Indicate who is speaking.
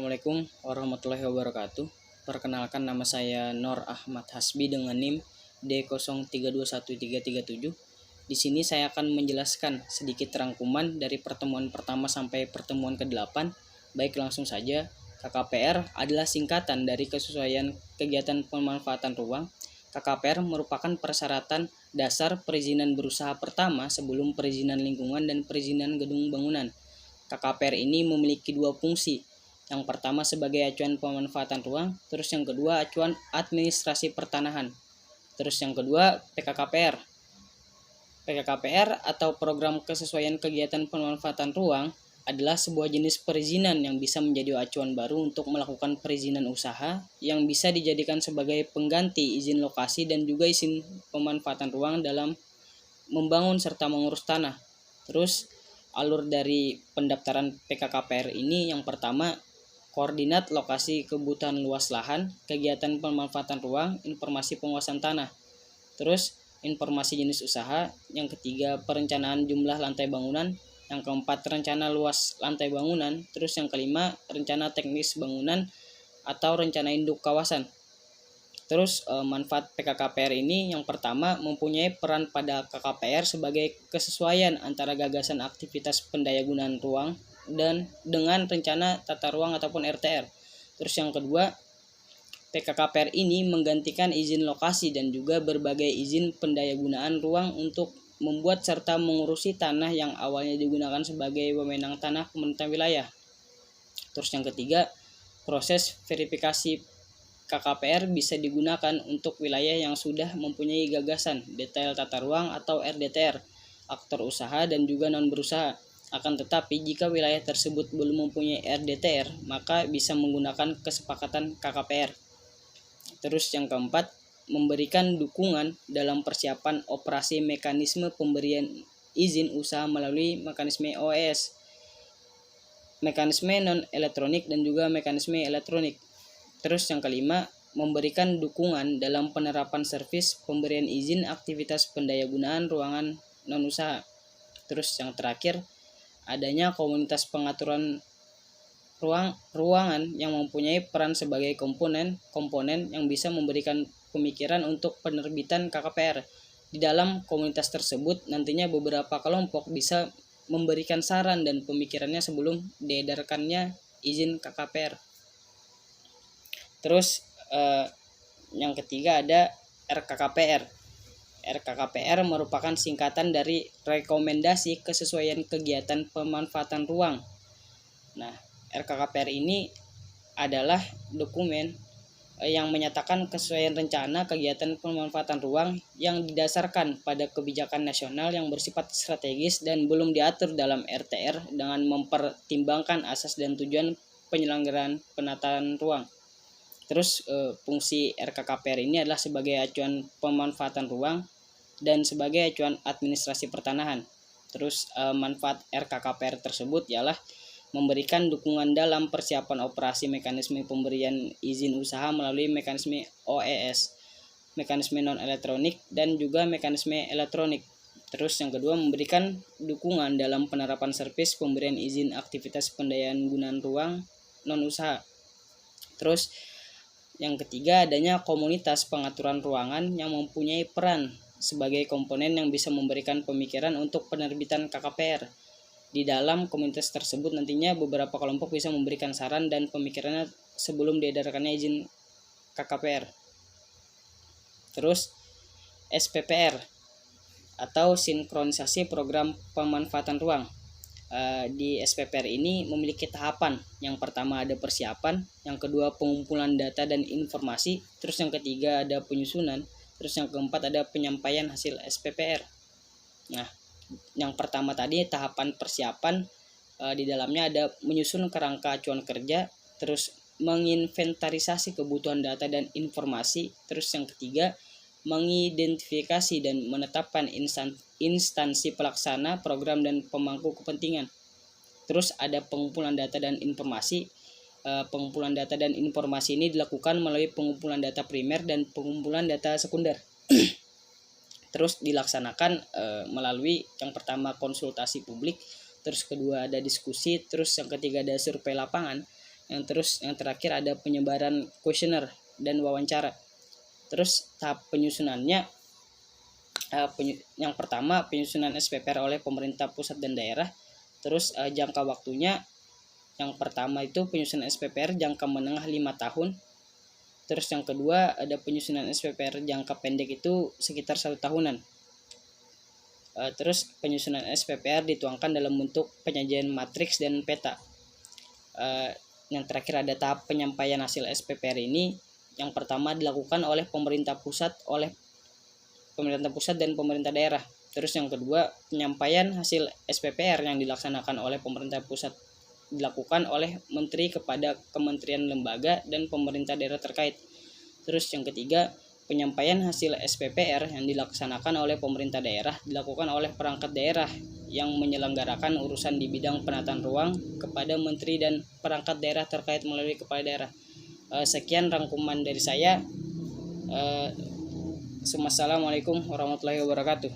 Speaker 1: Assalamualaikum warahmatullahi wabarakatuh. Perkenalkan, nama saya Nor Ahmad Hasbi dengan NIM D03213337. Di sini saya akan menjelaskan sedikit rangkuman dari pertemuan pertama sampai pertemuan ke-8. Baik, langsung saja. KKPR adalah singkatan dari kesesuaian kegiatan pemanfaatan ruang. KKPR merupakan persyaratan dasar perizinan berusaha pertama sebelum perizinan lingkungan dan perizinan gedung bangunan. KKPR ini memiliki dua fungsi. Yang pertama sebagai acuan pemanfaatan ruang, terus yang kedua acuan administrasi pertanahan. Terus yang kedua PKKPR. PKKPR atau Program Kesesuaian Kegiatan Pemanfaatan Ruang adalah sebuah jenis perizinan yang bisa menjadi acuan baru untuk melakukan perizinan usaha yang bisa dijadikan sebagai pengganti izin lokasi dan juga izin pemanfaatan ruang dalam membangun serta mengurus tanah. Terus alur dari pendaftaran PKKPR ini yang pertama, koordinat lokasi kebutuhan luas lahan, kegiatan pemanfaatan ruang, informasi penguasaan tanah. Terus informasi jenis usaha, yang ketiga perencanaan jumlah lantai bangunan, yang keempat rencana luas lantai bangunan, terus yang kelima rencana teknis bangunan atau rencana induk kawasan. Terus manfaat PKKPR ini yang pertama mempunyai peran pada KKPR sebagai kesesuaian antara gagasan aktivitas pendayagunaan ruang dan dengan rencana tata ruang ataupun RTR. Terus yang kedua, PKKPR ini menggantikan izin lokasi dan juga berbagai izin pendayagunaan ruang untuk membuat serta mengurusi tanah yang awalnya digunakan sebagai wewenang tanah pemerintah wilayah. Terus yang ketiga, proses verifikasi KKPR bisa digunakan untuk wilayah yang sudah mempunyai gagasan detail tata ruang atau RDTR, aktor usaha dan juga non berusaha. Akan tetapi jika wilayah tersebut belum mempunyai RDTR, maka bisa menggunakan kesepakatan KKPR. Terus yang keempat, memberikan dukungan dalam persiapan operasi mekanisme pemberian izin usaha melalui mekanisme OES, mekanisme non elektronik dan juga mekanisme elektronik. Terus yang kelima, memberikan dukungan dalam penerapan servis pemberian izin aktivitas pendayagunaan ruangan non-usaha. Terus yang terakhir, adanya komunitas pengaturan ruangan yang mempunyai peran sebagai komponen yang bisa memberikan pemikiran untuk penerbitan KKPR. Di dalam komunitas tersebut nantinya beberapa kelompok bisa memberikan saran dan pemikirannya sebelum diedarkannya izin KKPR. Terus yang ketiga ada RKKPR. RKKPR merupakan singkatan dari rekomendasi kesesuaian kegiatan pemanfaatan ruang. Nah, RKKPR ini adalah dokumen yang menyatakan kesesuaian rencana kegiatan pemanfaatan ruang yang didasarkan pada kebijakan nasional yang bersifat strategis dan belum diatur dalam RTR dengan mempertimbangkan asas dan tujuan penyelenggaraan penataan ruang. Terus fungsi RKKPR ini adalah sebagai acuan pemanfaatan ruang dan sebagai acuan administrasi pertanahan. Terus manfaat RKKPR tersebut ialah memberikan dukungan dalam persiapan operasi mekanisme pemberian izin usaha melalui mekanisme OES, mekanisme non elektronik dan juga mekanisme elektronik. Terus yang kedua, memberikan dukungan dalam penerapan servis pemberian izin aktivitas pendayagunaan ruang non usaha. Terus yang ketiga, adanya komunitas pengaturan ruangan yang mempunyai peran sebagai komponen yang bisa memberikan pemikiran untuk penerbitan KKPR. Di dalam komunitas tersebut nantinya beberapa kelompok bisa memberikan saran dan pemikirannya sebelum diedarkannya izin KKPR. Terus SPPR atau sinkronisasi program pemanfaatan ruang. Di SPPR ini memiliki tahapan. Yang pertama ada persiapan, yang kedua pengumpulan data dan informasi, terus yang ketiga ada penyusunan, terus yang keempat ada penyampaian hasil SPPR. Nah, yang pertama tadi tahapan persiapan, di dalamnya ada menyusun kerangka acuan kerja, terus menginventarisasi kebutuhan data dan informasi, terus yang ketiga mengidentifikasi dan menetapkan instansi pelaksana program dan pemangku kepentingan. Terus ada pengumpulan data dan informasi. Pengumpulan data dan informasi ini dilakukan melalui pengumpulan data primer dan pengumpulan data sekunder. Terus dilaksanakan melalui yang pertama konsultasi publik, terus kedua ada diskusi, terus yang ketiga ada survei lapangan, Terus yang terakhir ada penyebaran kuesioner dan wawancara. Terus tahap penyusunannya, yang pertama penyusunan SPPR oleh pemerintah pusat dan daerah. Terus jangka waktunya, yang pertama itu penyusunan SPPR jangka menengah 5 tahun. Terus yang kedua ada penyusunan SPPR jangka pendek itu sekitar 1 tahunan. Terus penyusunan SPPR dituangkan dalam bentuk penyajian matriks dan peta. Yang terakhir ada tahap penyampaian hasil SPPR ini. Yang pertama dilakukan oleh pemerintah pusat dan pemerintah daerah. Terus yang kedua, penyampaian hasil SPPR yang dilaksanakan oleh pemerintah pusat dilakukan oleh menteri kepada kementerian, lembaga, dan pemerintah daerah terkait. Terus yang ketiga, penyampaian hasil SPPR yang dilaksanakan oleh pemerintah daerah dilakukan oleh perangkat daerah yang menyelenggarakan urusan di bidang penataan ruang kepada menteri dan perangkat daerah terkait melalui kepala daerah. Sekian rangkuman dari saya. Assalamualaikum warahmatullahi wabarakatuh.